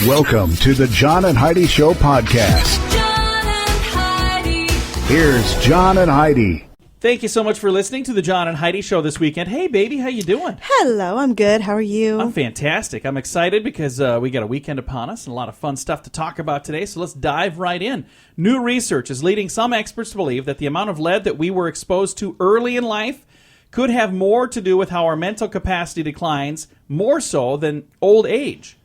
Welcome to the John and Heidi Show podcast. John and Heidi. Here's John and Heidi. Thank you so much for listening to the John and Heidi Show this weekend. Hey, baby, how you doing? Hello, I'm good. How are you? I'm fantastic. I'm excited because we got a weekend upon us and a lot of fun stuff to talk about today, so let's dive right in. New research is leading some experts to believe that the amount of lead that we were exposed to early in life could have more to do with how our mental capacity declines, more so than old age.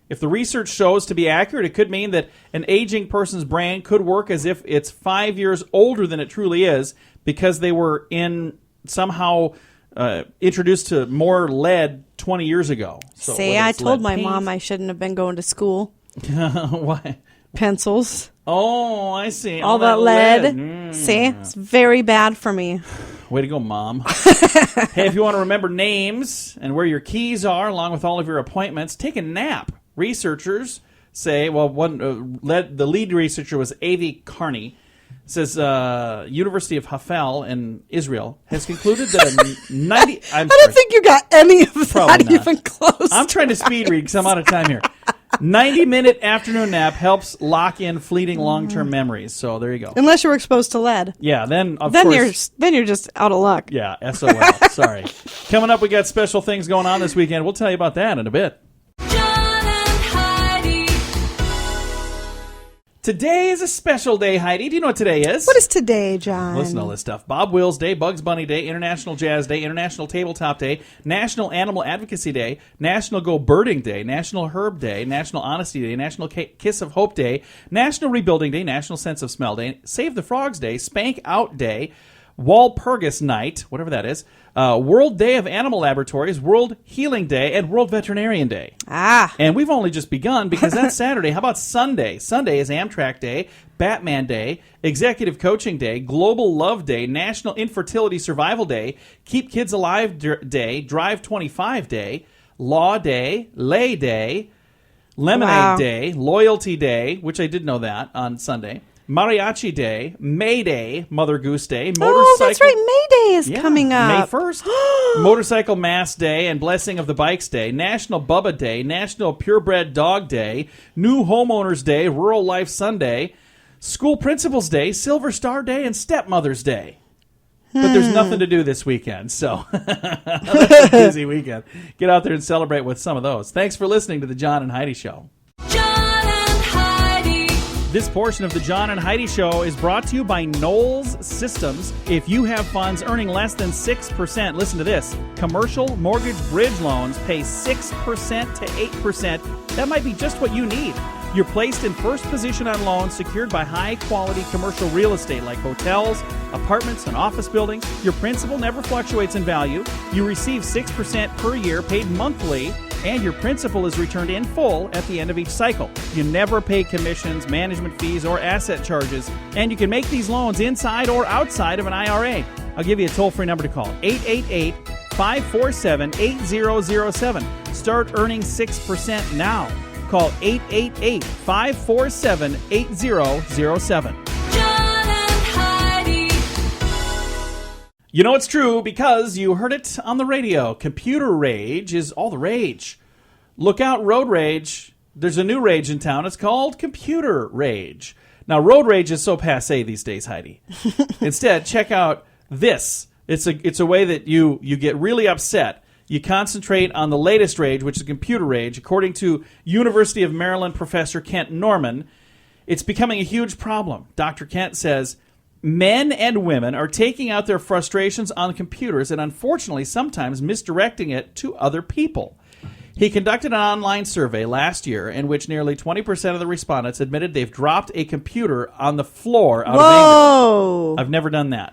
If the research shows to be accurate, it could mean that an aging person's brain could work as if it's 5 years older than it truly is because they were somehow introduced to more lead 20 years ago. So I told my mom I shouldn't have been going to school. Why? Pencils. Oh, I see. All that lead. See? It's very bad for me. Way to go, Mom. Hey, if you want to remember names and where your keys are, along with all of your appointments, take a nap. Researchers say, the lead researcher was Avi Carney, says University of Haifa in Israel has concluded that I don't think you got any of that even close. I'm trying to speed read because I'm out of time here. 90-minute afternoon nap helps lock in fleeting long-term memories. So there you go. Unless you were exposed to lead. Yeah, then of course. You're just out of luck. Yeah, SOL. Sorry. Coming up, we got special things going on this weekend. We'll tell you about that in a bit. Today is a special day, Heidi. Do you know what today is? What is today, John? Listen to all this stuff. Bob Wills Day, Bugs Bunny Day, International Jazz Day, International Tabletop Day, National Animal Advocacy Day, National Go Birding Day, National Herb Day, National Honesty Day, National Kiss of Hope Day, National Rebuilding Day, National Sense of Smell Day, Save the Frogs Day, Spank Out Day, Walpurgis Night, whatever that is, World Day of Animal Laboratories, World Healing Day, and World Veterinarian Day. And we've only just begun because that's Saturday. How about Sunday? Sunday is Amtrak Day, Batman Day, Executive Coaching Day, Global Love Day, National Infertility Survival Day, Keep Kids Alive Day, Drive 25 Day, Law Day, Lay Day, Lemonade Day, Loyalty Day, which I did know that on Sunday, Mariachi Day, May Day, Mother Goose Day, that's right, May Day is coming up. May 1st, Motorcycle Mass Day and Blessing of the Bikes Day, National Bubba Day, National Purebred Dog Day, New Homeowners Day, Rural Life Sunday, School Principals Day, Silver Star Day, and Stepmother's Day. But there's nothing to do this weekend, so that's a busy weekend. Get out there and celebrate with some of those. Thanks for listening to the John and Heidi Show. This portion of the John and Heidi Show is brought to you by Knowles Systems. If you have funds earning less than 6%, listen to this. Commercial mortgage bridge loans pay 6% to 8%. That might be just what you need. You're placed in first position on loans secured by high-quality commercial real estate like hotels, apartments, and office buildings. Your principal never fluctuates in value. You receive 6% per year paid monthly, and your principal is returned in full at the end of each cycle. You never pay commissions, management fees, or asset charges, and you can make these loans inside or outside of an IRA. I'll give you a toll-free number to call, 888-547-8007. Start earning 6% now. Call 888-547-8007. You know it's true because you heard it on the radio. Computer rage is all the rage. Look out, road rage. There's a new rage in town. It's called computer rage. Now, road rage is so passé these days, Heidi. Instead, check out this. It's a way that you get really upset. You concentrate on the latest rage, which is computer rage. According to University of Maryland professor Kent Norman, it's becoming a huge problem. Dr. Kent says, men and women are taking out their frustrations on computers and unfortunately sometimes misdirecting it to other people. He conducted an online survey last year in which nearly 20% of the respondents admitted they've dropped a computer on the floor out of anger. I've never done that.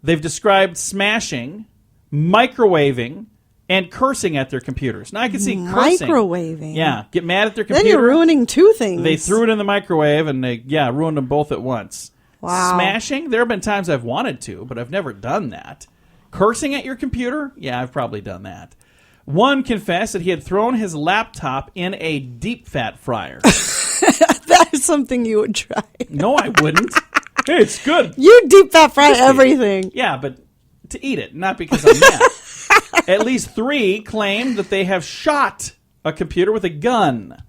They've described smashing, microwaving, and cursing at their computers. Now, I can see cursing. Microwaving? Yeah, get mad at their computer. Then you're ruining two things. They threw it in the microwave and they ruined them both at once. Wow. Smashing? There have been times I've wanted to, but I've never done that. Cursing at your computer? Yeah, I've probably done that. One confessed that he had thrown his laptop in a deep fat fryer. That is something you would try. No, I wouldn't. Hey, it's good. You deep fat fry everything. Yeah, but to eat it, not because I'm mad. At least 3 claimed that they have shot a computer with a gun.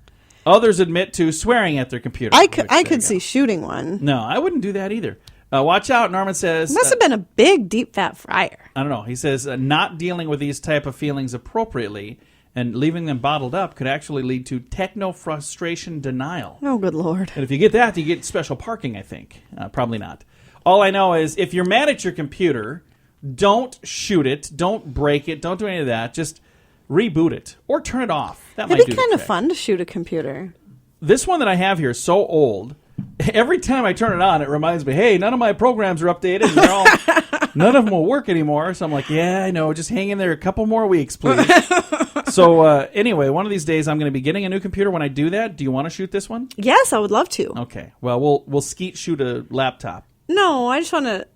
Others admit to swearing at their computer. I could see shooting one. No, I wouldn't do that either. Watch out, Norman says. Must have been a big, deep fat fryer. I don't know. He says not dealing with these type of feelings appropriately and leaving them bottled up could actually lead to techno-frustration denial. Oh, good Lord. And if you get that, you get special parking, I think. Probably not. All I know is if you're mad at your computer, don't shoot it, don't break it, don't do any of that. Just reboot it or turn it off. That might It'd do be the kind of trick. fun to shoot a computer. This one that I have here is so old. Every time I turn it on, it reminds me, hey, none of my programs are updated. None of them will work anymore. So I'm like, yeah, I know. Just hang in there a couple more weeks, please. So anyway, one of these days I'm going to be getting a new computer. When I do that, do you want to shoot this one? Yes, I would love to. Okay. Well, we'll skeet shoot a laptop. No, I just want to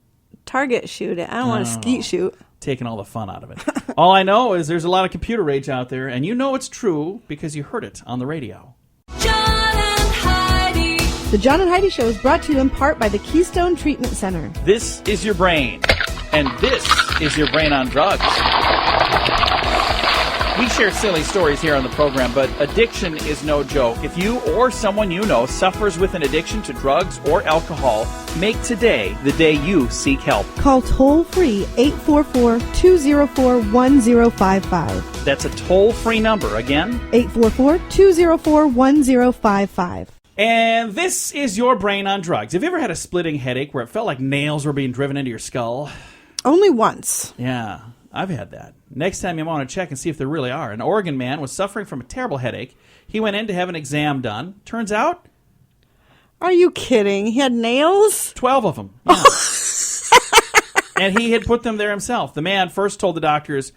target shoot it. I don't want to skeet shoot. Taking all the fun out of it. All I know is there's a lot of computer rage out there, and you know it's true because you heard it on the radio. John and Heidi. The John and Heidi Show is brought to you in part by the Keystone Treatment Center. This is your brain, and this is your brain on drugs. We share silly stories here on the program, but addiction is no joke. If you or someone you know suffers with an addiction to drugs or alcohol, make today the day you seek help. Call toll-free 844-204-1055. That's a toll-free number. Again, 844-204-1055. and this is your brain on drugs. Have you ever had a splitting headache where it felt like nails were being driven into your skull? Only once. Yeah, I've had that. Next time you want to check and see if there really are. An Oregon man was suffering from a terrible headache. He went in to have an exam done. Turns out, Are you kidding? He had nails? 12 of them. Yeah. And he had put them there himself. The man first told the doctors,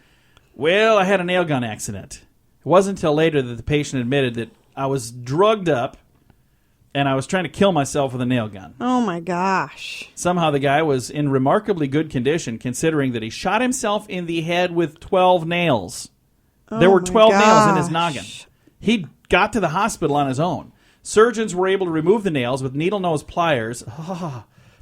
well, I had a nail gun accident. It wasn't until later that the patient admitted that I was drugged up and I was trying to kill myself with a nail gun. Oh, my gosh. Somehow the guy was in remarkably good condition considering that he shot himself in the head with 12 nails. There were 12 nails in his noggin. He got to the hospital on his own. Surgeons were able to remove the nails with needle-nose pliers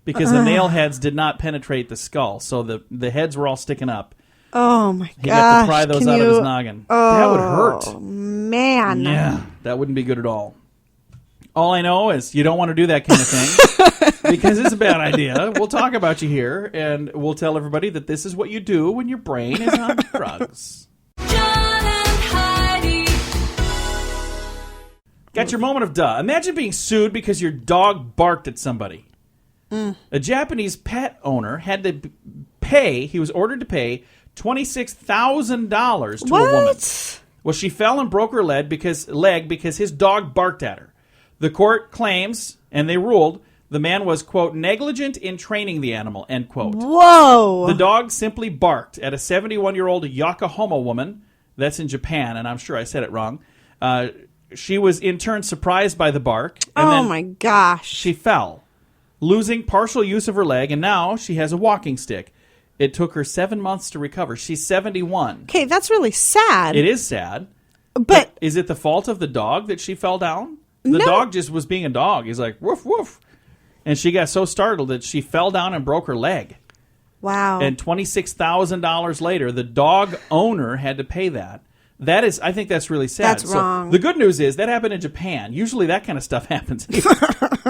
because the nail heads did not penetrate the skull, so the heads were all sticking up. Oh, my gosh. He got to pry those out of his noggin. That would hurt. Oh, man. Yeah, that wouldn't be good at all. All I know is you don't want to do that kind of thing because it's a bad idea. We'll talk about you here, and we'll tell everybody that this is what you do when your brain is on drugs. John and Heidi. Got your moment of duh. Imagine being sued because your dog barked at somebody. A Japanese pet owner had to pay, he was ordered to pay $26,000 to a woman. What? Well, she fell and broke her leg because his dog barked at her. The court claims, and they ruled, the man was, quote, negligent in training the animal, end quote. Whoa. The dog simply barked at a 71-year-old Yokohama woman. That's in Japan, and I'm sure I said it wrong. She was in turn surprised by the bark. And then my gosh. she fell, losing partial use of her leg, and now she has a walking stick. It took her 7 months to recover. She's 71. Okay, that's really sad. It is sad. But Is it the fault of the dog that she fell down? The No. dog just was being a dog. He's like, woof, woof. And she got so startled that she fell down and broke her leg. wow. And $26,000 later, the dog owner had to pay that. I think that's really sad. That's wrong. The good news is that happened in Japan. Usually that kind of stuff happens here.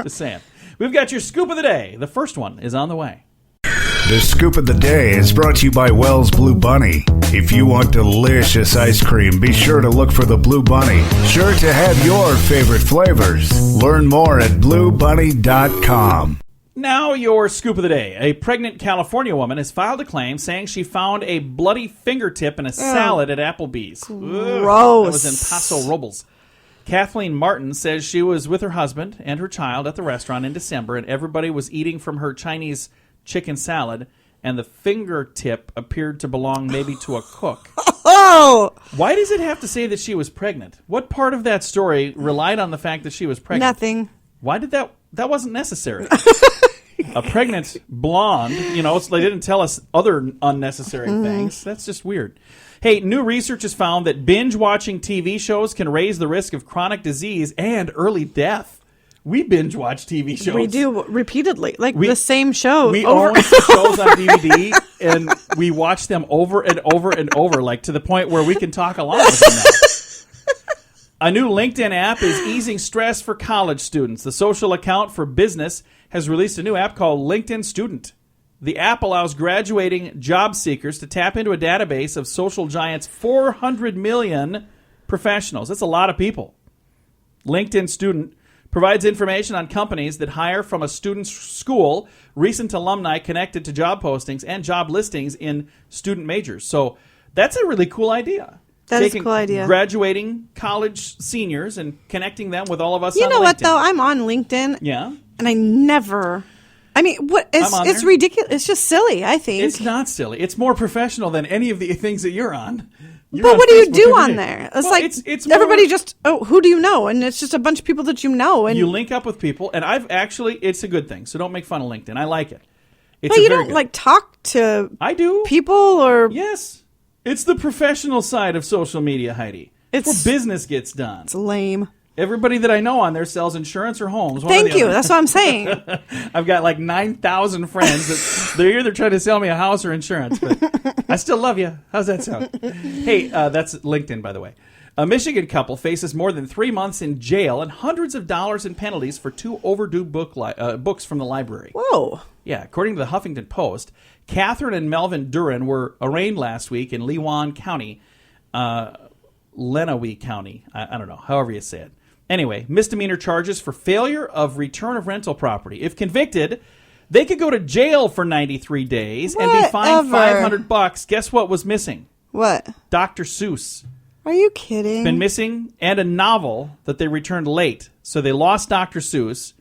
Just saying. We've got your scoop of the day. The first one is on the way. The scoop of the day is brought to you by Wells Blue Bunny. If you want delicious ice cream, be sure to look for the Blue Bunny. Sure to have your favorite flavors. Learn more at bluebunny.com. Now your scoop of the day. A pregnant California woman has filed a claim saying she found a bloody fingertip in a salad at Applebee's. Gross. That was in Paso Robles. Kathleen Martin says she was with her husband and her child at the restaurant in December, and everybody was eating from her Chinese chicken salad, and the fingertip appeared to belong maybe to a cook. Oh! Why does it have to say that she was pregnant? What part of that story relied on the fact that she was pregnant? Nothing. Why did that wasn't necessary. A pregnant blonde, they didn't tell us other unnecessary things. That's just weird. Hey, new research has found that binge watching TV shows can raise the risk of chronic disease and early death. We binge watch TV shows. We do repeatedly, the same show. We over. own some shows on DVD, and we watch them over and over and over, to the point where we can talk along with them now. A new LinkedIn app is easing stress for college students. The social account for business has released a new app called LinkedIn Student. The app allows graduating job seekers to tap into a database of social giants' 400 million professionals. That's a lot of people. LinkedIn Student provides information on companies that hire from a student's school, recent alumni connected to job postings, and job listings in student majors. So that's a really cool idea. That is a cool idea. Graduating college seniors and connecting them with all of us You on know LinkedIn. what, though? I'm on LinkedIn. Yeah. And I never... I mean, it's there. ridiculous. It's just silly, I think. It's not silly. It's more professional than any of the things that you're on. You're But on what do you Facebook do every on day. there? It's Well, like it's more- everybody just, who do you know? And it's just a bunch of people that you know. And You link up with people, and it's a good thing. So don't make fun of LinkedIn. I like it. It's but a you very don't good- talk to I do. people or Yes. It's the professional side of social media, Heidi. It's- where business gets done. it's lame. Everybody that I know on there sells insurance or homes. One or Thank the you. other. That's what I'm saying. I've got like 9,000 friends that they're either trying to sell me a house or insurance, but I still love you. How's that sound? Hey, that's LinkedIn, by the way. A Michigan couple faces more than 3 months in jail and hundreds of dollars in penalties for 2 overdue books from the library. Whoa. Yeah, according to the Huffington Post, Catherine and Melvin Duran were arraigned last week in Lewan County, Lenawee County. I don't know, however you say it. Anyway, misdemeanor charges for failure of return of rental property. If convicted, they could go to jail for 93 days and be fined Whatever. $500. Guess what was missing? What? Dr. Seuss. Are you kidding? Been missing, and a novel that they returned late. So they lost Dr. Seuss.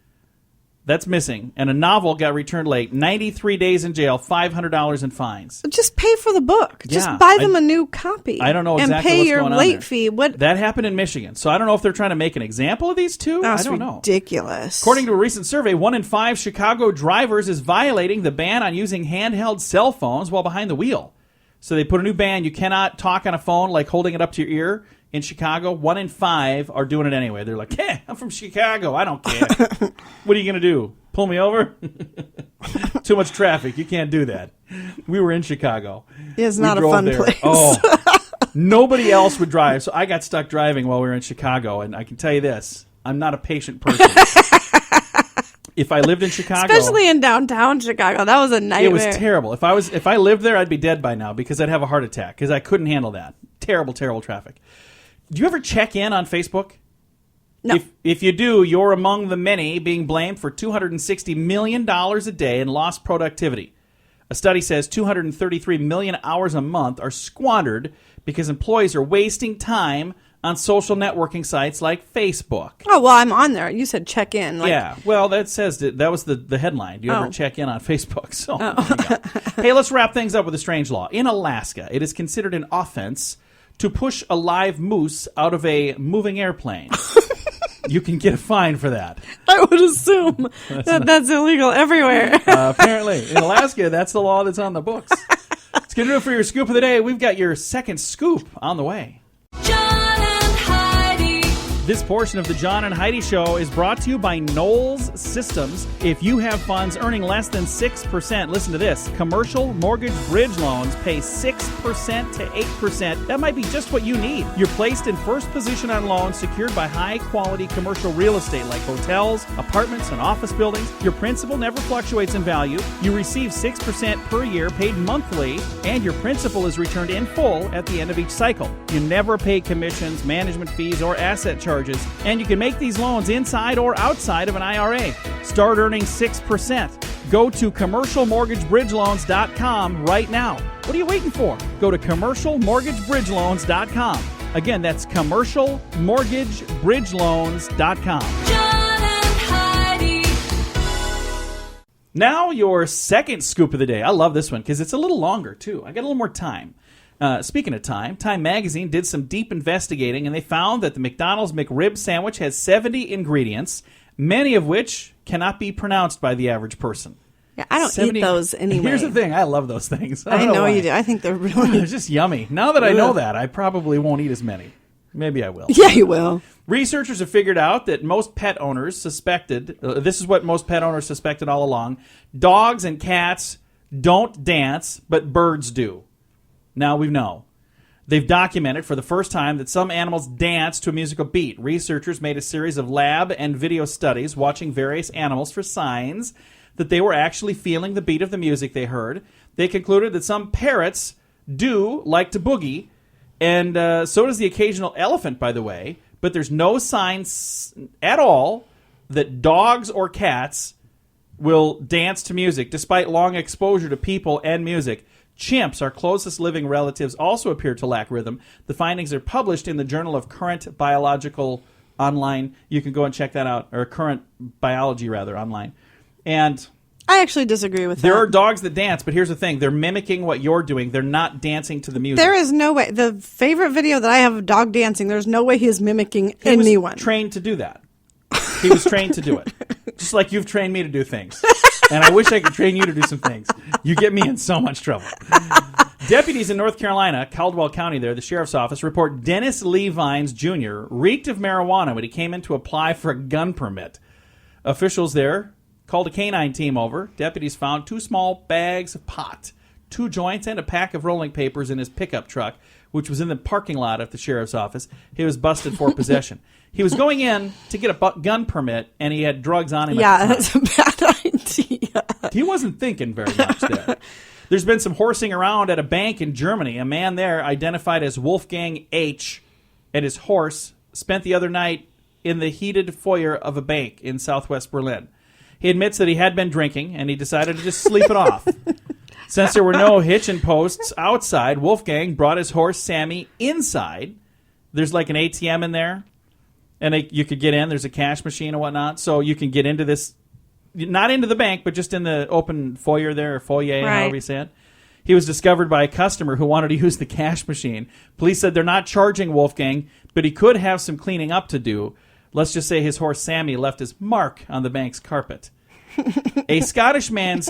That's missing. And a novel got returned late. 93 days in jail, $500 in fines. Just pay for the book. Yeah, Just buy them a new copy. I don't know exactly and pay what's your going on late there. fee. What? That happened in Michigan. So I don't know if they're trying to make an example of these two. That's I don't know. ridiculous. According to a recent survey, 1 in 5 Chicago drivers is violating the ban on using handheld cell phones while behind the wheel. So they put a new ban. You cannot talk on a phone like holding it up to your ear. In Chicago, 1 in 5 are doing it anyway. They're like, hey, I'm from Chicago. I don't care. What are you going to do? Pull me over? Too much traffic. You can't do that. We were in Chicago. It's We not a drove fun there. place. Oh, nobody else would drive. So I got stuck driving while we were in Chicago. And I can tell you this, I'm not a patient person. If I lived in Chicago, Especially in downtown Chicago. That was a nightmare. it was terrible. If I lived there, I'd be dead by now because I'd have a heart attack because I couldn't handle that. Terrible, terrible traffic. Do you ever check in on Facebook? No. If you do, you're among the many being blamed for $260 million a day in lost productivity. A study says 233 million hours a month are squandered because employees are wasting time on social networking sites like Facebook. Oh, well, I'm on there. You said check in. Like, Yeah, well, that was the headline. Do you ever Oh. check in on Facebook? So, there you go. Hey, let's wrap things up with a strange law. In Alaska, it is considered an offense to push a live moose out of a moving airplane. You can get a fine for that. I would assume that's illegal everywhere. Apparently, in Alaska, that's the law that's on the books. It's going to do it for your scoop of the day. We've got your second scoop on the way. John and Heidi. This portion of the John and Heidi Show is brought to you by Knowles Systems. If you have funds earning less than 6%, listen to this. Commercial mortgage bridge loans pay 6% to 8%. That might be just what you need. You're placed in first position on loans secured by high-quality commercial real estate like hotels, apartments, and office buildings. Your principal never fluctuates in value. You receive 6% per year paid monthly, and your principal is returned in full at the end of each cycle. You never pay commissions, management fees, or asset charges. And you can make these loans inside or outside of an IRA. Start earning 6%. Go to commercialmortgagebridgeloans.com right now. What are you waiting for? Go to commercialmortgagebridgeloans.com. Again, that's commercialmortgagebridgeloans.com. John and Heidi. Now your second scoop of the day. I love this one because it's a little longer, too. I got a little more time. Speaking of Time Magazine did some deep investigating, and they found that the McDonald's McRib sandwich has 70 ingredients, many of which cannot be pronounced by the average person. Yeah, I don't 70 eat those anyway. Here's the thing. I love those things. I don't know why. you do. I think they're really... They're just yummy. Now that I know Ugh. that, I probably won't eat as many. Maybe I will. Yeah, you will. Researchers have figured out that most pet owners suspected, this is what most pet owners suspected all along, dogs and cats don't dance, but birds do. Now we know. They've documented for the first time that some animals dance to a musical beat. Researchers made a series of lab and video studies watching various animals for signs that they were actually feeling the beat of the music they heard. They concluded that some parrots do like to boogie, and so does the occasional elephant, by the way, but there's no signs at all that dogs or cats will dance to music, despite long exposure to people and music. Chimps, our closest living relatives, also appear to lack rhythm. The findings are published in the Journal of Current Biological online. You can go and check that out, or Current Biology, rather, online. And I actually disagree with that. there are dogs that dance, but here's the thing. They're mimicking what you're doing. They're not dancing to the music. There is no way. The favorite video that I have of dog dancing, there's no way he is mimicking anyone. He was trained to do that. He was trained to do it. Just like you've trained me to do things. And I wish I could train you to do some things. You get me in so much trouble. Deputies in North Carolina, Caldwell County there, the sheriff's office, report Dennis Lee Vines Jr. reeked of marijuana when he came in to apply for a gun permit. Officials there called a canine team over. Deputies found 2 small bags of pot, 2 joints, and a pack of rolling papers in his pickup truck, which was in the parking lot of the sheriff's office. He was busted for possession. He was going in to get a gun permit, and he had drugs on him. Yeah, that's a bad idea. He wasn't thinking very much there. There's been some horsing around at a bank in Germany. A man there, identified as Wolfgang H., and his horse spent the other night in the heated foyer of a bank in southwest Berlin. He admits that he had been drinking, and he decided to just sleep it off. Since there were no hitching posts outside, Wolfgang brought his horse, Sammy, inside. There's like an ATM in there, and you could get in. There's a cash machine and whatnot, so you can get into this, not into the bank, but just in the open foyer there, or foyer, right. However you say it. He was discovered by a customer who wanted to use the cash machine. Police said they're not charging Wolfgang, but he could have some cleaning up to do. Let's just say his horse Sammy left his mark on the bank's carpet. A Scottish man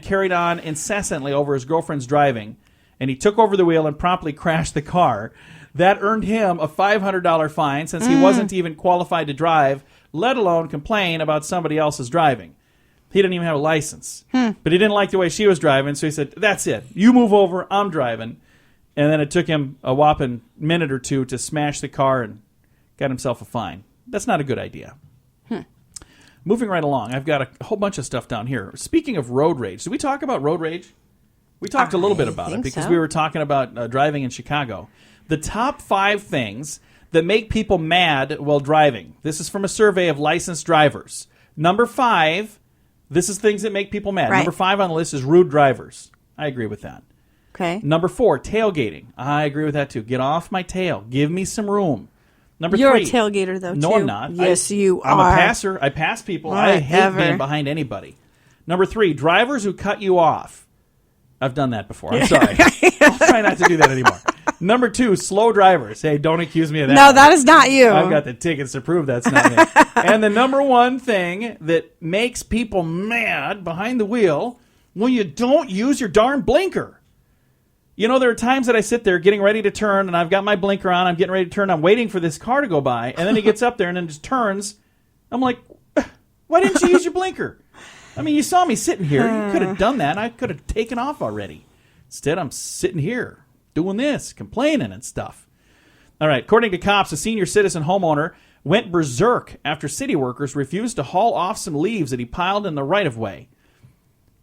carried on incessantly over his girlfriend's driving, and he took over the wheel and promptly crashed the car. That earned him a $500 fine since he wasn't even qualified to drive, let alone complain about somebody else's driving. He didn't even have a license. But he didn't like the way she was driving, so he said, that's it. You move over, I'm driving. And then it took him a whopping minute or two to smash the car and got himself a fine. That's not a good idea. Moving right along, I've got a whole bunch of stuff down here. Speaking of road rage, did we talk about road rage? We talked a little bit about it because we were talking about driving in Chicago. The top 5 things that make people mad while driving. This is from a survey of licensed drivers. Number 5, this is things that make people mad. Right. Number 5 on the list is rude drivers. I agree with that. Okay. Number 4, tailgating. I agree with that too. Get off my tail. Give me some room. Number You're 3. a tailgater, though, No, too. I'm not. Yes, you are. I'm a passer. I pass people. I hate Whatever. being behind anybody. Number 3, drivers who cut you off. I've done that before. I'm sorry. I'll try not to do that anymore. Number 2, slow drivers. Hey, don't accuse me of that. No, that is not you. I've got the tickets to prove that's not me. And the number 1 thing that makes people mad behind the wheel, when you don't use your darn blinker. You know, there are times that I sit there getting ready to turn, and I've got my blinker on, I'm getting ready to turn, I'm waiting for this car to go by, and then he gets up there and then just turns. I'm like, why didn't you use your blinker? I mean, you saw me sitting here. You could have done that, and I could have taken off already. Instead, I'm sitting here doing this, complaining and stuff. All right, according to cops, a senior citizen homeowner went berserk after city workers refused to haul off some leaves that he piled in the right-of-way.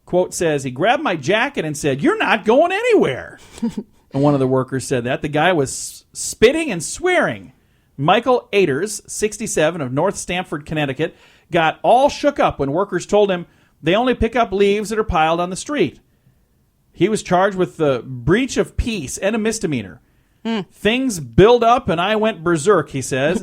Quote says, he grabbed my jacket and said, "You're not going anywhere." And one of the workers said that. The guy was spitting and swearing. Michael Aders, 67, of North Stamford, Connecticut, got all shook up when workers told him they only pick up leaves that are piled on the street. He was charged with the breach of peace and a misdemeanor. Things build up and I went berserk, he says.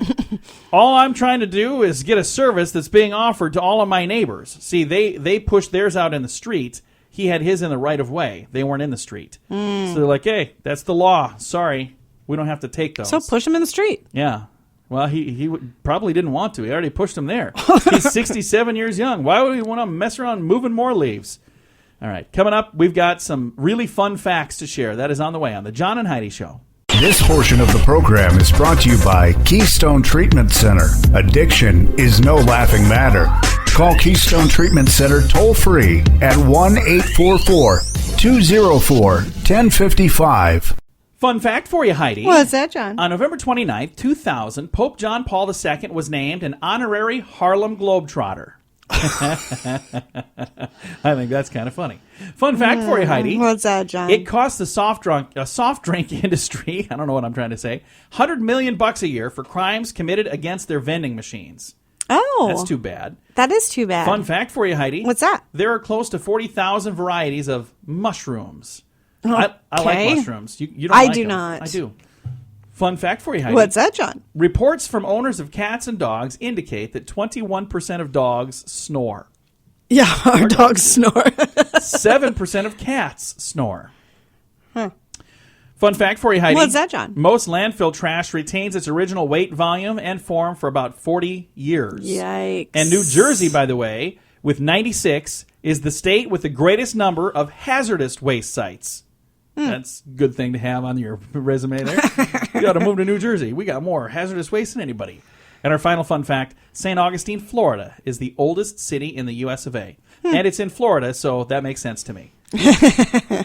All I'm trying to do is get a service that's being offered to all of my neighbors. See, they pushed theirs out in the street. He had his in the right of way. They weren't in the street. So they're like, hey, that's the law. Sorry, we don't have to take those. So push him in the street. Yeah. Well, he probably didn't want to. He already pushed him there. He's 67 years young. Why would he want to mess around moving more leaves? All right. Coming up, we've got some really fun facts to share. That is on the way on the John and Heidi Show. This portion of the program is brought to you by Keystone Treatment Center. Addiction is no laughing matter. Call Keystone Treatment Center toll-free at 1-844-204-1055. Fun fact for you, Heidi. What's that, John? On November 29th, 2000, Pope John Paul II was named an honorary Harlem Globetrotter. I think that's kind of funny. Fun fact for you, Heidi. What's that, John? It costs the soft drink industry, I don't know what I'm trying to say, $100 million a year for crimes committed against their vending machines. Oh. That's too bad. That is too bad. Fun fact for you, Heidi. What's that? There are close to 40,000 varieties of mushrooms. I like Okay. mushrooms. You don't I like do them. not. I do. Fun fact for you, Heidi. What's that, John? Reports from owners of cats and dogs indicate that 21% of dogs snore. Yeah, our dogs snore. 7% of cats snore. Fun fact for you, Heidi. What's that, John? Most landfill trash retains its original weight, volume, and form for about 40 years. Yikes. And New Jersey, by the way, with 96, is the state with the greatest number of hazardous waste sites. That's a good thing to have on your resume there. You got to move to New Jersey. We got more hazardous waste than anybody. And our final fun fact, St. Augustine, Florida, is the oldest city in the U.S. of A. And it's in Florida, so that makes sense to me.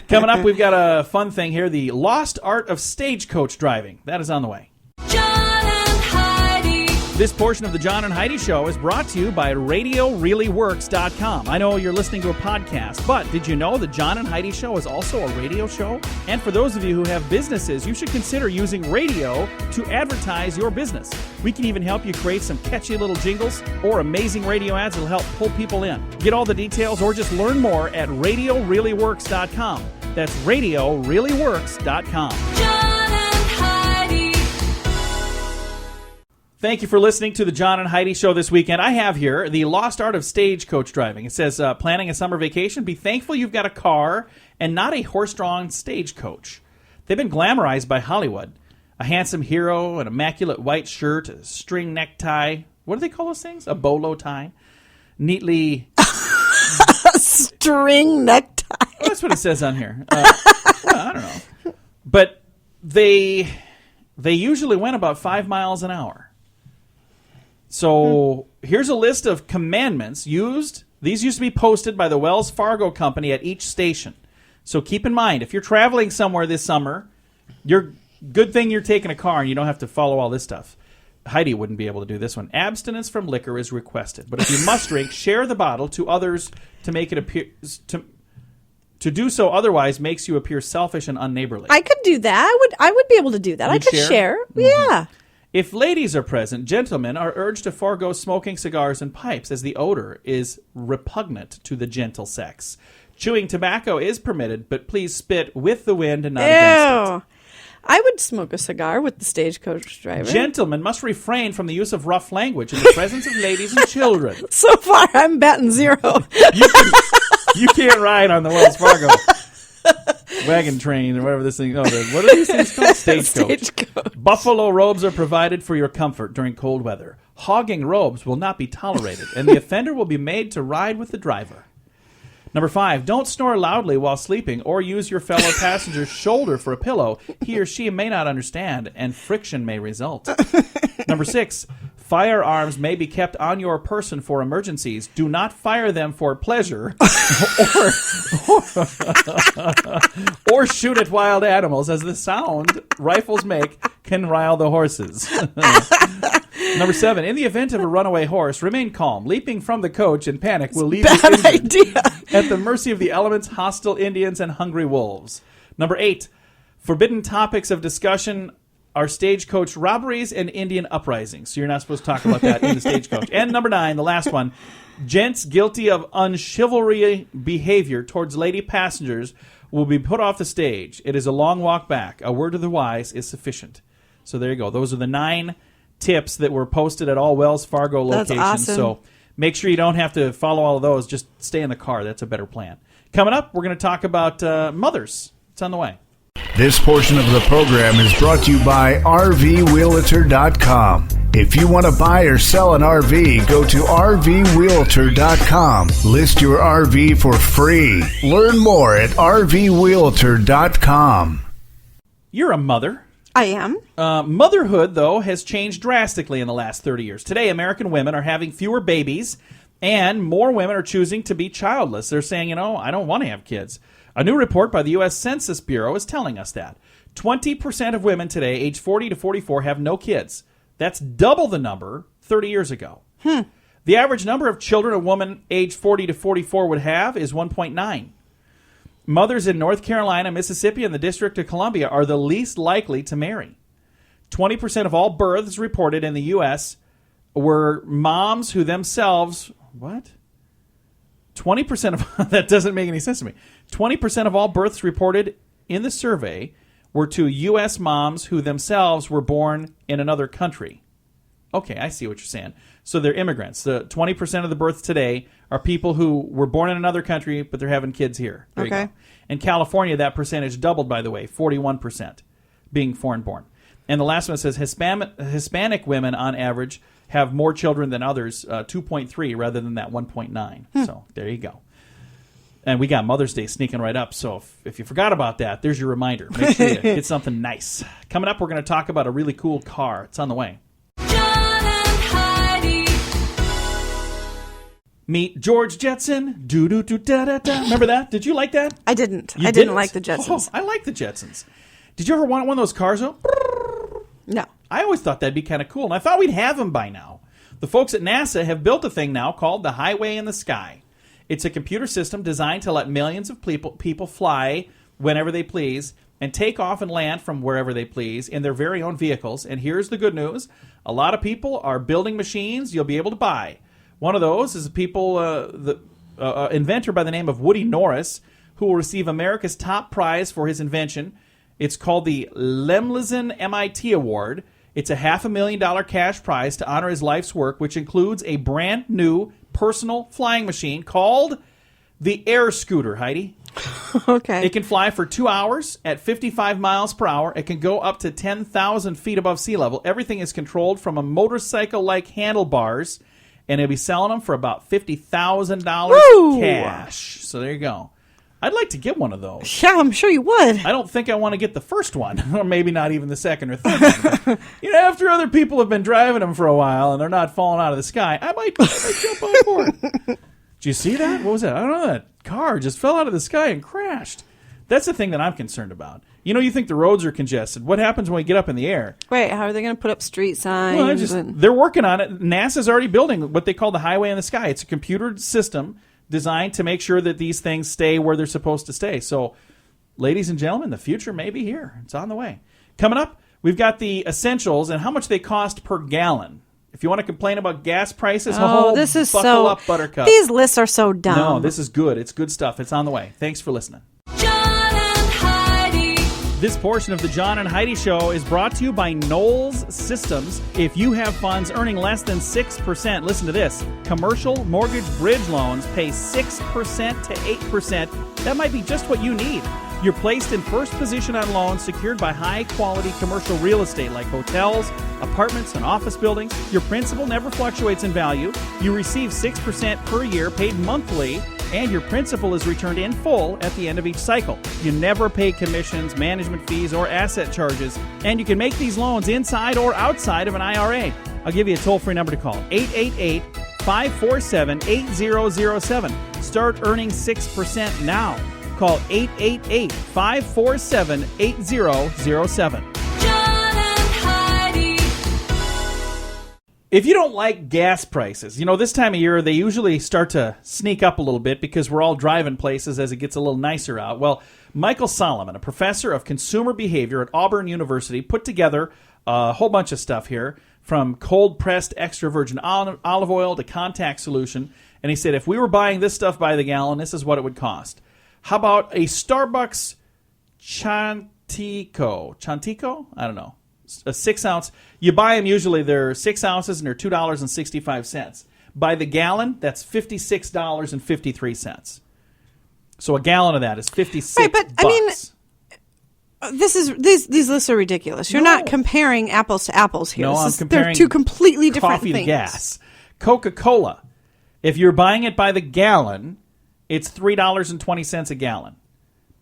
Coming up, we've got a fun thing here, the lost art of stagecoach driving. That is on the way. John and Heidi. This portion of the John and Heidi Show is brought to you by RadioReallyWorks.com. I know you're listening to a podcast, but did you know the John and Heidi Show is also a radio show? And for those of you who have businesses, you should consider using radio to advertise your business. We can even help you create some catchy little jingles or amazing radio ads that'll help pull people in. Get all the details or just learn more at RadioReallyWorks.com. That's RadioReallyWorks.com. John and Heidi. Thank you for listening to the John and Heidi Show this weekend. I have here the lost art of stagecoach driving. It says, planning a summer vacation, be thankful you've got a car and not a horse-drawn stagecoach. They've been glamorized by Hollywood. A handsome hero, an immaculate white shirt, a string necktie. What do they call those things? A bolo tie. Neatly... String necktie. Well, that's what it says on here. Well, I don't know. But they usually went about 5 miles an hour. So here's a list of commandments used. These used to be posted by the Wells Fargo company at each station. So keep in mind, if you're traveling somewhere this summer, good thing you're taking a car and you don't have to follow all this stuff. Heidi wouldn't be able to do this one. Abstinence from liquor is requested. But if you must drink, share the bottle to others to make it appear... To do so otherwise makes you appear selfish and unneighborly. I could do that. I would be able to do that. I You'd could share. Yeah. If ladies are present, gentlemen are urged to forego smoking cigars and pipes as the odor is repugnant to the gentle sex. Chewing tobacco is permitted, but please spit with the wind and not against Ew. I would smoke a cigar with the stagecoach driver. it. Gentlemen must refrain from the use of rough language in the presence of ladies and children. So far, I'm batting 0. You can't ride on the Wells Fargo wagon train or whatever this thing. What are these things called? Stagecoach. Buffalo robes are provided for your comfort during cold weather. Hogging robes will not be tolerated, and the offender will be made to ride with the driver. Number 5, don't snore loudly while sleeping or use your fellow passenger's shoulder for a pillow. He or she may not understand, and friction may result. Number 6, firearms may be kept on your person for emergencies. Do not fire them for pleasure or shoot at wild animals, as the sound rifles make can rile the horses. Number 7, in the event of a runaway horse, remain calm. Leaping from the coach in panic will leave you Bad injured idea. at the mercy of the elements, hostile Indians, and hungry wolves. Number 8, forbidden topics of discussion are stagecoach robberies and Indian uprisings. So you're not supposed to talk about that in the stagecoach. And number 9, the last one, gents guilty of unchivalry behavior towards lady passengers will be put off the stage. It is a long walk back. A word to the wise is sufficient. So there you go. Those are the 9 tips that were posted at all Wells Fargo locations. That's awesome. So make sure you don't have to follow all of those. Just stay in the car. That's a better plan. Coming up, we're going to talk about mothers. It's on the way. This portion of the program is brought to you by RVRealtor.com. If you want to buy or sell an RV, go to RVRealtor.com. List your RV for free. Learn more at RVRealtor.com. You're a mother. I am. Motherhood, though, has changed drastically in the last 30 years. Today, American women are having fewer babies, and more women are choosing to be childless. They're saying, I don't want to have kids. A new report by the U.S. Census Bureau is telling us that. 20% of women today, age 40 to 44, have no kids. That's double the number 30 years ago. The average number of children a woman age 40 to 44 would have is 1.9. Mothers in North Carolina, Mississippi, and the District of Columbia are the least likely to marry. 20% of all births reported in the U.S. were moms who themselves... What? 20% of... That doesn't make any sense to me. 20% of all births reported in the survey were to U.S. moms who themselves were born in another country. Okay, I see what you're saying. So they're immigrants. The 20% of the births today are people who were born in another country, but they're having kids here. There you go. In California, that percentage doubled, by the way, 41% being foreign-born. And the last one says Hispanic women, on average, have more children than others, 2.3 rather than that 1.9. So there you go. And we got Mother's Day sneaking right up. So if you forgot about that, there's your reminder. Make sure you get something nice. Coming up, we're going to talk about a really cool car. It's on the way. John and Heidi. Meet George Jetson. Do-do-do-da-da-da. Remember that? Did you like that? I didn't. You I didn't like the Jetsons. Oh, I like the Jetsons. Did you ever want one of those cars, though? No. I always thought that'd be kind of cool, and I thought we'd have them by now. The folks at NASA have built a thing now called the Highway in the Sky. It's a computer system designed to let millions of people fly whenever they please and take off and land from wherever they please in their very own vehicles. And here's the good news. A lot of people are building machines you'll be able to buy. One of those is the inventor by the name of Woody Norris, who will receive America's top prize for his invention. It's called the Lemlisen MIT Award. It's a $500,000 cash prize to honor his life's work, which includes a brand new personal flying machine called the Air Scooter, Heidi. Okay. It can fly for 2 hours at 55 miles per hour. It can go up to 10,000 feet above sea level. Everything is controlled from a motorcycle-like handlebars, and they'll be selling them for about $50,000 cash. So there you go. I'd like to get one of those. Yeah, I'm sure you would. I don't think I want to get the first one, or maybe not even the second or third one. But, after other people have been driving them for a while and they're not falling out of the sky, I might jump on board. Did you see that? What was that? I don't know. That car just fell out of the sky and crashed. That's the thing that I'm concerned about. You think the roads are congested. What happens when we get up in the air? Wait, how are they going to put up street signs? Well, they're working on it. NASA's already building what they call the Highway in the Sky. It's a computer system designed to make sure that these things stay where they're supposed to stay. So, ladies and gentlemen, the future may be here. It's on the way. Coming up, we've got the essentials and how much they cost per gallon. If you want to complain about gas prices, this is buckle up, Buttercup. These lists are so dumb. No, this is good. It's good stuff. It's on the way. Thanks for listening. John and Heidi. This portion of the John and Heidi Show is brought to you by Knowles Systems. If you have funds earning less than 6%, listen to this. Commercial mortgage bridge loans pay 6% to 8%. That might be just what you need. You're placed in first position on loans secured by high-quality commercial real estate like hotels, apartments, and office buildings. Your principal never fluctuates in value. You receive 6% per year paid monthly, and your principal is returned in full at the end of each cycle. You never pay commissions, management fees, or asset charges, and you can make these loans inside or outside of an IRA. I'll give you a toll-free number to call, 888-547-8007. Start earning 6% now. Call 888-547-8007. John and Heidi. If you don't like gas prices, this time of year they usually start to sneak up a little bit because we're all driving places as it gets a little nicer out. Well, Michael Solomon, a professor of consumer behavior at Auburn University, put together a whole bunch of stuff here, from cold-pressed extra virgin olive oil to contact solution. And he said if we were buying this stuff by the gallon, this is what it would cost. How about a Starbucks Chantico? I don't know. A 6-ounce. You buy them usually, they're 6 ounces and they're $2.65. By the gallon, that's $56.53. So a gallon of that is 56 Right, but bucks. I mean, these lists are ridiculous. You're not comparing apples to apples here. No, I'm comparing they're two completely different coffee things. to gas. Coca-Cola. If you're buying it by the gallon, it's $3.20 a gallon.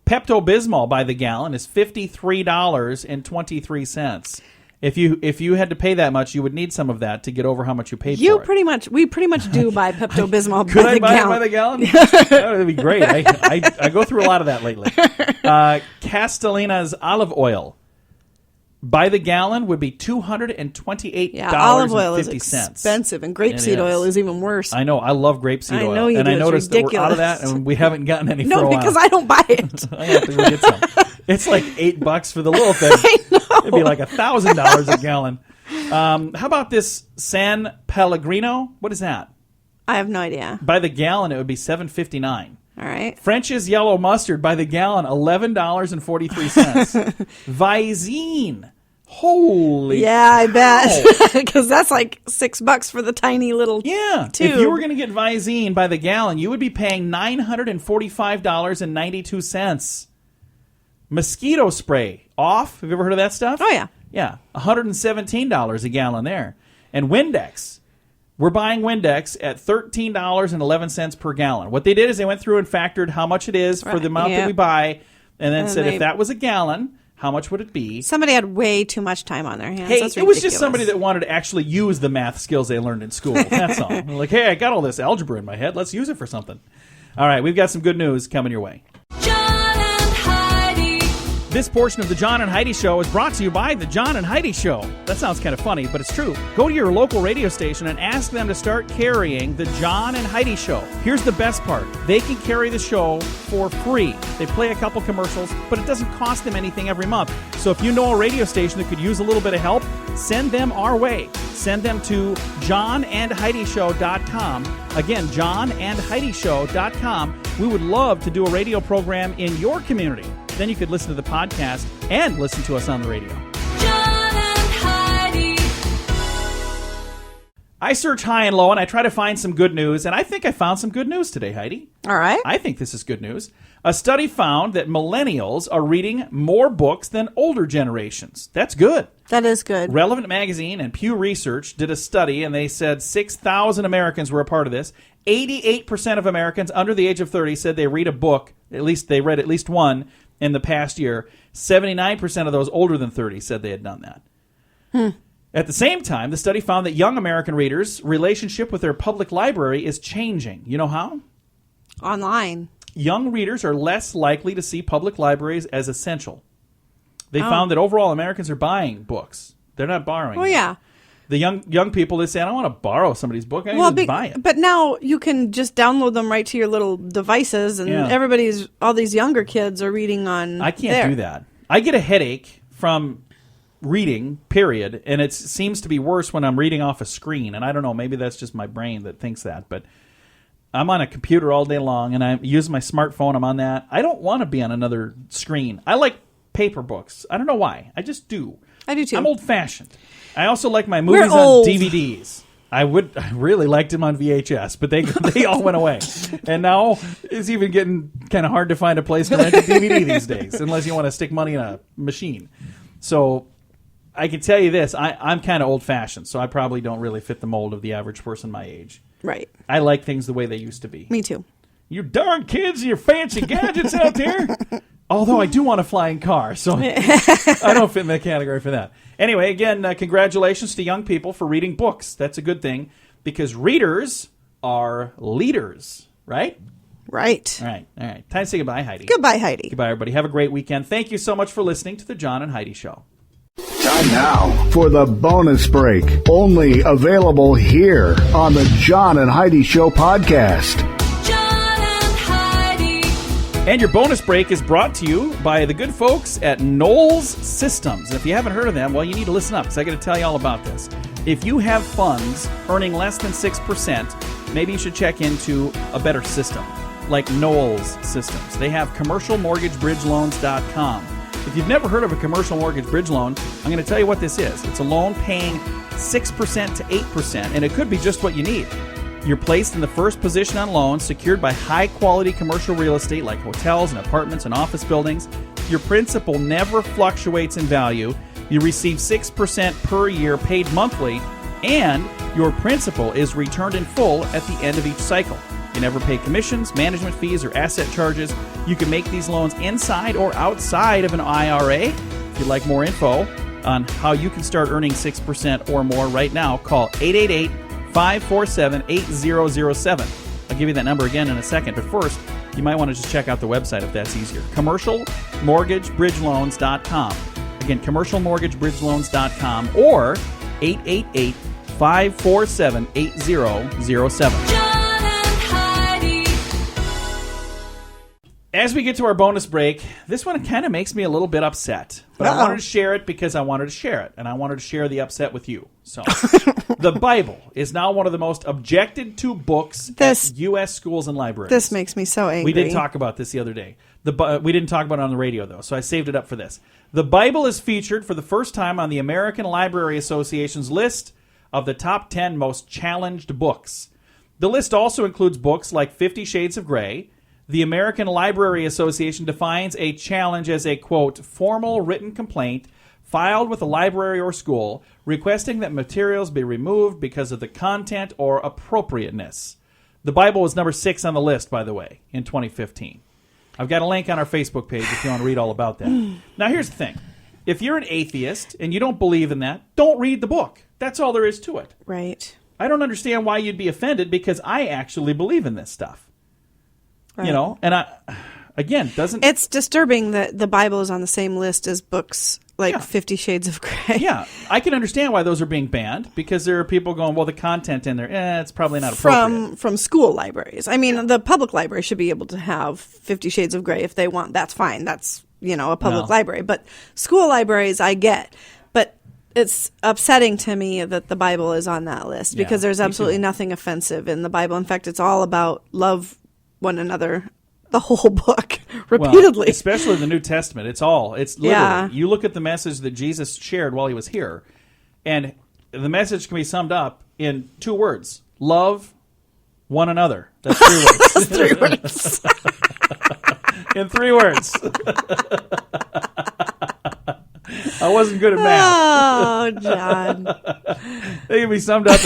Pepto-Bismol by the gallon is $53.23. If you had to pay that much, you would need some of that to get over how much you paid for it. We pretty much do buy Pepto-Bismol Could by I the buy gallon. it by the gallon? That would be great. I go through a lot of that lately. Castellina's olive oil By the gallon would be $228.50. Yeah, olive oil is expensive, and grapeseed oil is even worse. I know. I love grapeseed oil. I know you and do. I noticed It's that we're out of that, and we haven't gotten any for a No, while. because I don't buy it. I have to go get some. It's like $8 for the little thing. I know. It'd be like $1,000 a gallon. How about this San Pellegrino? What is that? I have no idea. By the gallon, it would be $7.59. All right. French's yellow mustard by the gallon, $11.43. Visine. Holy Yeah, I cow. bet. Because that's like $6 for the tiny little Yeah. tube. If you were going to get Visine by the gallon, you would be paying $945.92. Mosquito spray. Off. Have you ever heard of that stuff? Oh, yeah. Yeah. $117 a gallon there. And Windex. We're buying Windex at $13.11 per gallon. What they did is they went through and factored how much it is for the amount that we buy, and then said if that was a gallon, how much would it be? Somebody had way too much time on their hands. Hey, That's it was just ridiculous. somebody that wanted to actually use the math skills they learned in school. That's all. They're like, hey, I got all this algebra in my head. Let's use it for something. All right, we've got some good news coming your way. John and Heidi. This portion of the John and Heidi Show is brought to you by the John and Heidi Show. That sounds kind of funny, but it's true. Go to your local radio station and ask them to start carrying the John and Heidi Show. Here's the best part. They can carry the show for free. They play a couple commercials, but it doesn't cost them anything every month. So if you know a radio station that could use a little bit of help, send them our way. Send them to johnandheidishow.com. Again, johnandheidishow.com. We would love to do a radio program in your community. Then you could listen to the podcast and listen to us on the radio. John and Heidi. I search high and low, and I try to find some good news, and I think I found some good news today, Heidi. All right. I think this is good news. A study found that millennials are reading more books than older generations. That's good. That is good. Relevant Magazine and Pew Research did a study, and they said 6,000 Americans were a part of this. 88% of Americans under the age of 30 said they read a book, at least they read at least one in the past year. 79% of those older than 30 said they had done that. At the same time, the study found that young American readers' relationship with their public library is changing. You know how? Online. Young readers are less likely to see public libraries as essential. They found that overall Americans are buying books. They're not borrowing. Oh, them. yeah. The young people, they say, I don't want to borrow somebody's book. I can just buy it. But now you can just download them right to your little devices, and Yeah. all these younger kids are reading on I can't there. do that. I get a headache from reading, period, and it seems to be worse when I'm reading off a screen. And I don't know, maybe that's just my brain that thinks that, but I'm on a computer all day long, and I use my smartphone. I'm on that. I don't want to be on another screen. I like paper books. I don't know why. I just do. I do too. I'm old-fashioned. I also like my movies on old. DVDs. I really liked them on VHS, but they all went away. And now it's even getting kind of hard to find a place to rent a DVD these days, unless you want to stick money in a machine. So I can tell you this, I'm kind of old-fashioned, so I probably don't really fit the mold of the average person my age. Right. I like things the way they used to be. Me too. You darn kids and your fancy gadgets out there. Although I do want a flying car, so I don't fit in that category for that. Anyway, again, congratulations to young people for reading books. That's a good thing, because readers are leaders, right? Right. All right. Time to say goodbye, Heidi. Goodbye, Heidi. Goodbye, everybody. Have a great weekend. Thank you so much for listening to the John and Heidi Show. Time now for the bonus break. Only available here on the John and Heidi Show podcast. John and Heidi. And your bonus break is brought to you by the good folks at Knowles Systems. And if you haven't heard of them, well, you need to listen up, because I got to tell you all about this. If you have funds earning less than 6%, maybe you should check into a better system, like Knowles Systems. They have commercialmortgagebridgeloans.com. If you've never heard of a commercial mortgage bridge loan, I'm going to tell you what this is. It's a loan paying 6% to 8%, and it could be just what you need. You're placed in the first position on loans secured by high-quality commercial real estate like hotels and apartments and office buildings. Your principal never fluctuates in value. You receive 6% per year paid monthly, and your principal is returned in full at the end of each cycle. You never pay commissions, management fees, or asset charges. You can make these loans inside or outside of an IRA. If you'd like more info on how you can start earning 6% or more right now, call 888-547-8007. I'll give you that number again in a second, but first, you might want to just check out the website if that's easier. commercialmortgagebridgeloans.com. Again, commercialmortgagebridgeloans.com or 888-547-8007. John and Heidi. As we get to our bonus break, this one kind of makes me a little bit upset. But I wanted to share it because I wanted to share it, and I wanted to share the upset with you. So, the Bible is now one of the most objected to books at U.S. schools and libraries. This makes me so angry. We did talk about this the other day. We didn't talk about it on the radio, though, so I saved it up for this. The Bible is featured for the first time on the American Library Association's list of the top 10 most challenged books. The list also includes books like 50 Shades of Grey. The American Library Association defines a challenge as a, quote, formal written complaint filed with a library or school requesting that materials be removed because of the content or appropriateness. The Bible was number 6 on the list, by the way, in 2015. I've got a link on our Facebook page if you want to read all about that. Now, here's the thing. If you're an atheist and you don't believe in that, don't read the book. That's all there is to it. Right. I don't understand why you'd be offended because I actually believe in this stuff. Right. You know, and doesn't... It's disturbing that the Bible is on the same list as books like 50 Shades of Grey. Yeah, I can understand why those are being banned because there are people going, well, the content in there, it's probably not appropriate. From school libraries. I mean, the public library should be able to have 50 Shades of Grey if they want. That's fine. That's, a public library. But school libraries, I get. But it's upsetting to me that the Bible is on that list because there's absolutely nothing offensive in the Bible. In fact, it's all about love one another, the whole book, repeatedly. Well, especially the New Testament. It's literally, you look at the message that Jesus shared while he was here, and the message can be summed up in 2 words. Love one another. That's 3 words. That's 3 words. In 3 words. I wasn't good at math. Oh, John. They can be summed up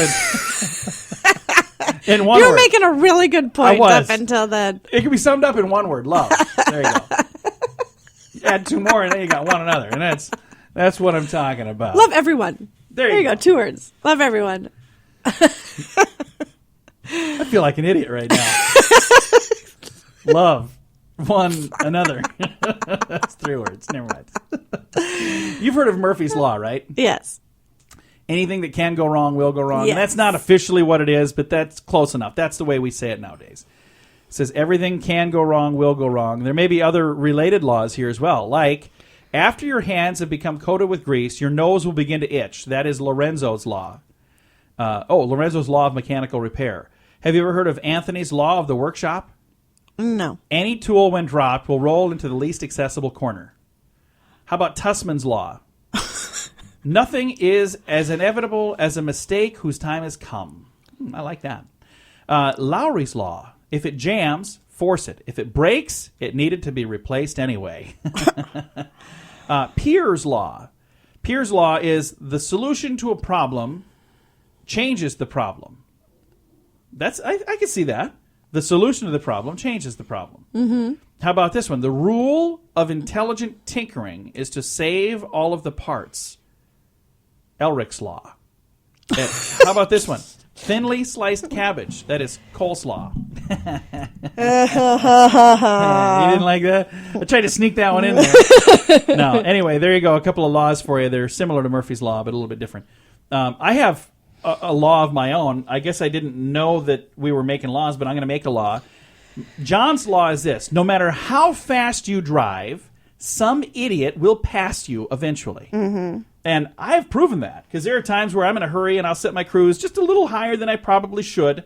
in one word. You're making a really good point up until then. It can be summed up in 1 word. Love. There you go. Add 2 more, and then you got one another. And that's what I'm talking about. Love everyone. There you go. 2 words. Love everyone. I feel like an idiot right now. Love one another. That's 3 words. Never mind. You've heard of Murphy's Law, right? Yes. Anything that can go wrong will go wrong. Yes. And that's not officially what it is, but that's close enough. That's the way we say it nowadays. It says everything can go wrong, will go wrong. There may be other related laws here as well, like after your hands have become coated with grease, your nose will begin to itch. That is Lorenzo's law. Lorenzo's law of mechanical repair. Have you ever heard of Anthony's law of the workshop? No. Any tool, when dropped, will roll into the least accessible corner. How about Tussman's law? Nothing is as inevitable as a mistake whose time has come. I like that. Lowry's law. If it jams, force it. If it breaks, it needed to be replaced anyway. Peir's law. Peir's law is the solution to a problem changes the problem. I can see that. The solution to the problem changes the problem. Mm-hmm. How about this one? The rule of intelligent tinkering is to save all of the parts. Elric's law. How about this one? Thinly sliced cabbage. That is coleslaw. You didn't like that? I tried to sneak that one in there. No. Anyway, there you go. A couple of laws for you. They're similar to Murphy's Law, but a little bit different. I have a law of my own. I guess I didn't know that we were making laws, but I'm going to make a law. John's law is this. No matter how fast you drive, some idiot will pass you eventually. Mm-hmm. And I've proven that because there are times where I'm in a hurry and I'll set my cruise just a little higher than I probably should.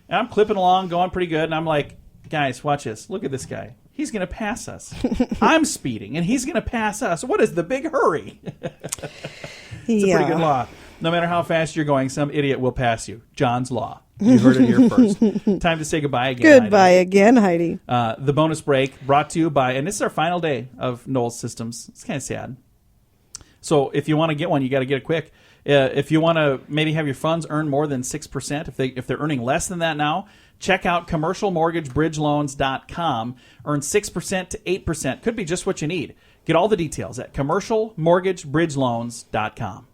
And I'm clipping along, going pretty good. And I'm like, guys, watch this. Look at this guy. He's going to pass us. I'm speeding and he's going to pass us. What is the big hurry? It's a pretty good law. No matter how fast you're going, some idiot will pass you. John's law. You heard it here first. Time to say goodbye again. Goodbye again, Heidi. The bonus break brought to you by, and this is our final day of Knowles Systems. It's kind of sad. So if you want to get one, you got to get it quick. If you want to maybe have your funds earn more than 6%, if they're earning less than that now, check out commercialmortgagebridgeloans.com. Earn 6% to 8%. Could be just what you need. Get all the details at commercialmortgagebridgeloans.com.